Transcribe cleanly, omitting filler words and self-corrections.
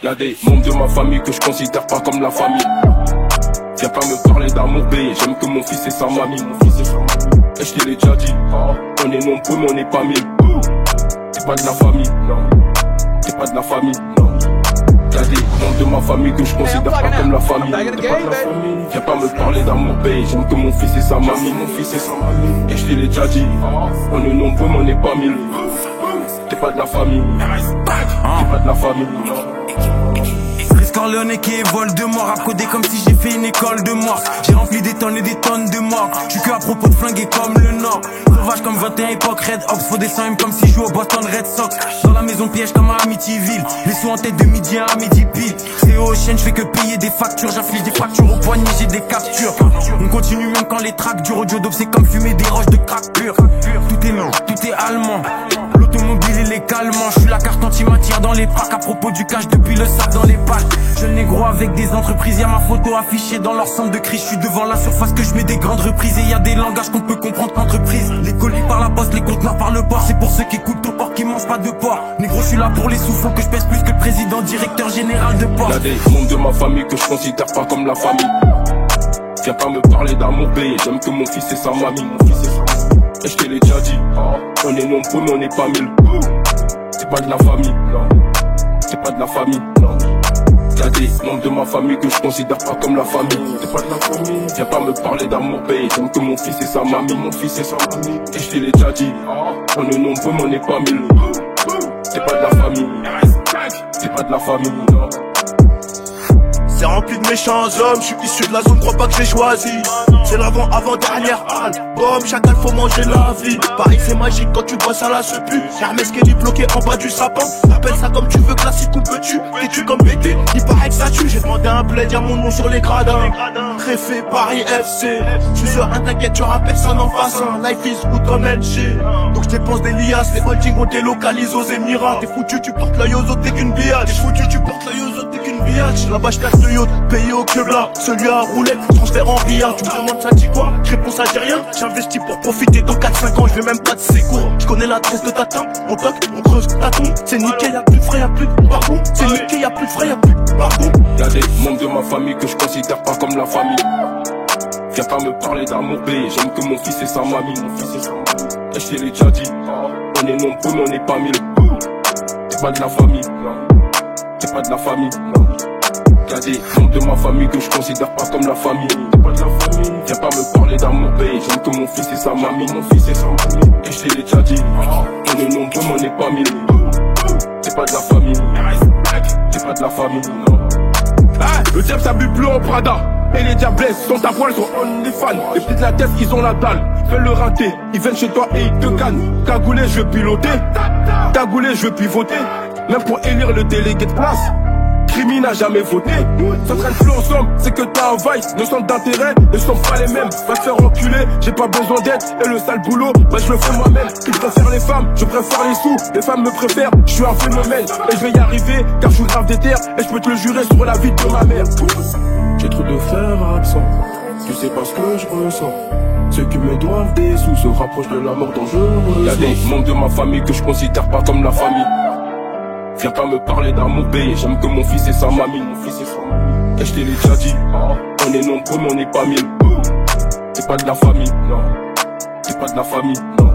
Y'a des membres de ma famille que je considère pas comme la famille. Viens pas me parler d'amour béé, j'aime que mon fils et sa mamie. Et je te l'ai déjà dit, on est nombreux mais on n'est pas mille. T'es pas de la famille, non. T'es pas de la famille, non. Y'a des membres de ma famille que je considère pas comme la famille. T'es pas de la famille. Viens pas me parler d'amour béé, j'aime que mon fils et sa mamie. Et je te l'ai déjà dit, on est nombreux mais on n'est pas mille. T'es pas de la famille, t'es pas de la famille, non. Corleone qui est Voldemort, à coder comme si j'ai fait une école de mort. J'ai rempli des tonnes et des tonnes de morts. J'suis que à propos de flinguer comme le Nord. Sauvage comme 21 époque, Red Ops, faut des 100 M comme si je jouais au Boston Red Sox. Dans la maison piège comme à Amityville. Les sous en tête de midi à midi pile. C'est au chaîne, j'fais que payer des factures. J'affiche des fractures au poignet, j'ai des captures. On continue même quand les tracks du audio dope, c'est comme fumer des roches de crack pur. Tout est lent, tout est allemand. L'automobile il est calmant. J'suis la carte anti-matière dans les packs. À propos du cash depuis le sac dans les packs. Jeune négro avec des entreprises, y'a ma photo affichée dans leur centre de crise. J'suis devant la surface que j'mets des grandes reprises. Et y'a des langages qu'on peut comprendre qu'entreprise. Les colis par la poste, les conteneurs par le port. C'est pour ceux qui écoutent au port, qui mangent pas de porc. Négro, j'suis là pour les sous, faut que j'pèse plus que le président, directeur général de port. Y'a des membres de ma famille que je considère pas comme la famille. Viens pas me parler d'amour béé, j'aime que mon fils et sa mamie. Et je te l'ai déjà dit, on est nombreux mais on n'est pas mille. C'est pas de la famille, non. C'est pas de la famille, non. Y'a des membres de ma famille que je considère pas comme la famille. C'est pas de la famille. Viens pas me parler d'amour béé, j'aime que mon fils et sa mamie. Et je te l'ai déjà dit, on est nombreux mais on n'est pas mille. C'est pas de la famille. C'est pas de la famille, non. C'est rempli de méchants hommes, je suis issu de la zone, crois pas que j'ai choisi. C'est l'avant-dernière album, chacun faut manger la vie. Paris c'est magique quand tu bosses à la sepu. Hermès Kelly bloqué en bas du sapin. Appelle ça comme tu veux, classique ou peux-tu. Vêtu comme BT, il paraît que ça tue. J'ai demandé un bled, y'a mon nom sur les gradins. Préfet Paris FC. Je suis sûr, t'inquiète, tu auras personne en face. Life is good comme LG. Donc je dépense des liasses, les holdings on délocalise aux Émirats. T'es foutu, tu portes l'œil aux autres, t'es qu'une billade. T'es foutu, tu portes l'œil aux autres, t'es qu'une billade. Là-bas je casse le yacht, payé au club là. Celui à roulette, transfert en billard. Tu me demandes ça dit quoi? Je réponds ça dit rien. J'investis pour profiter dans 4-5 ans, je vais même pas de sécours. Je connais l'adresse de ta table, on toque, on creuse ta tombe. C'est nickel, y'a plus de frais, y'a plus de pardon. C'est nickel, y'a plus de frais, y'a plus de pardon. Y'a des membres de ma famille que je considère pas comme la famille. Viens pas me parler d'amour béé, j'aime que mon fils et sa mamie. Et je te l'ai déjà dit, on est nombreux mais on n'est pas mille. C'est pas de la famille, non. C'est pas de la famille, non. Y'a des membres de ma famille que je considère pas comme la famille. C'est pas de la famille. Viens pas me parler d'amour béé, j'aime que mon fils et sa mamie. Et je te l'ai déjà dit, on est nombreux mais on n'est pas mille. C'est pas de la famille. C'est pas de la famille, non. Ah, le diable s'habille bleu en Prada. Et les diablesses sont à poil, sont OnlyFans. Les petites la tête, ils ont la dalle. Fais le rater, ils viennent chez toi et ils te cannent. Cagoulé, je veux piloter. Cagoulé, je veux pivoter. Même pour élire le délégué de place. Crimi n'a jamais voté. Ça traîne plus ensemble, c'est que t'as un vice. Nos centres d'intérêt ne sont pas les mêmes. Va te faire enculer, j'ai pas besoin d'aide. Et le sale boulot, bah je le fais moi-même. Ils préfèrent les femmes, je préfère les sous. Les femmes me préfèrent, je suis un phénomène. Et je vais y arriver, car je suis grave déter. Et je peux te le jurer sur la vie de ma mère. J'ai trop de frères absents, tu sais pas ce que je ressens. Ceux qui me doivent des sous se rapprochent de la mort dangereuse. Y'a des membres de ma famille que je considère pas comme la famille. Viens pas me parler d'amour béé, j'aime que mon fils et sa mamie. Et je te l'ai déjà dit, on est nombreux mais on n'est pas mille. C'est pas de la famille, non. C'est pas de la famille, non.